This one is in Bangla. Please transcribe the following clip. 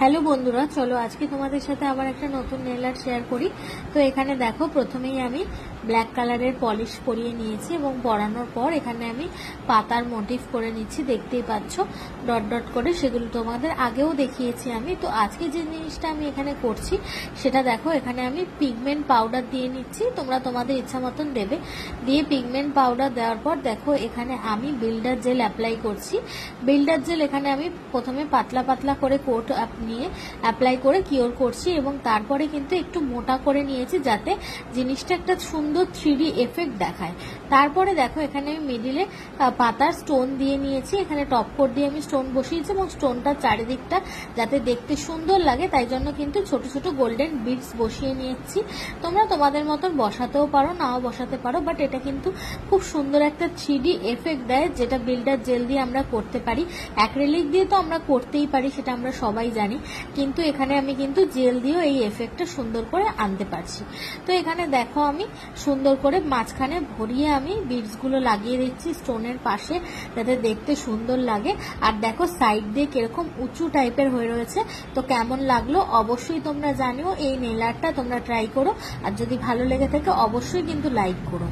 হ্যালো বন্ধুরা, চলো আজকে তোমাদের সাথে আবার একটা নতুন নেল আর্ট শেয়ার করি। তো এখানে দেখো, প্রথমেই আমি ব্ল্যাক কালারের পলিশ করিয়ে নিয়েছি এবং পরানোর পর এখানে আমি পাতার মোটিভ করে নিচ্ছি। দেখতেই পাচ্ছ ডট ডট করে, সেগুলো তোমাদের আগেও দেখিয়েছি আমি। তো আজকে যে জিনিসটা আমি এখানে করছি সেটা দেখো, এখানে আমি পিগমেন্ট পাউডার দিয়ে নিচ্ছি। তোমরা তোমাদের ইচ্ছা মতন দেবে। দিয়ে পিগমেন্ট পাউডার দেওয়ার পর দেখো এখানে আমি বিল্ডার জেল অ্যাপ্লাই করছি। বিল্ডার জেল এখানে আমি প্রথমে পাতলা পাতলা করে কোট নিয়ে অ্যাপ্লাই করে কিওর করছি এবং তারপরে কিন্তু একটু মোটা করে নিয়েছি যাতে জিনিসটা একটা সুন্দর 3D এফেক্ট দেখায়। তারপরে দেখো এখানে আমি মিডিলে পাতার স্টোন দিয়ে নিয়েছি। এখানে টপ কোট দিয়ে আমি স্টোন বসিয়েছি এবং স্টোনটার চারিদিকটা যাতে দেখতে সুন্দর লাগে তাই জন্য কিন্তু ছোট ছোট গোল্ডেন বিডস বসিয়ে নিয়েছি। তোমরা তোমাদের মতন বসাতেও পারো, নাও বসাতে পারো, বাট এটা কিন্তু খুব সুন্দর একটা 3D এফেক্ট দেয়, যেটা বিল্ডার জেল দিয়ে আমরা করতে পারি। অ্যাক্রিলিক দিয়ে তো আমরা করতেই পারি, সেটা আমরা সবাই জানি, কিন্তু এখানে আমি কিন্তু জেল দিয়েও এই এফেক্টটা সুন্দর করে আনতে পারছি। তো এখানে দেখো আমি সুন্দর করে মাঝখানে ভরিয়ে আমি বিডসগুলো লাগিয়ে দিচ্ছি স্টোনের পাশে যাতে দেখতে সুন্দর লাগে। আর দেখো সাইড দিয়ে কিরকম উঁচু টাইপের হয়ে রয়েছে। তো কেমন লাগলো অবশ্যই তোমরা জানিও। এই নেল আর্টটা তোমরা ট্রাই করো, আর যদি ভালো লেগে থাকে অবশ্যই কিন্তু লাইক করো।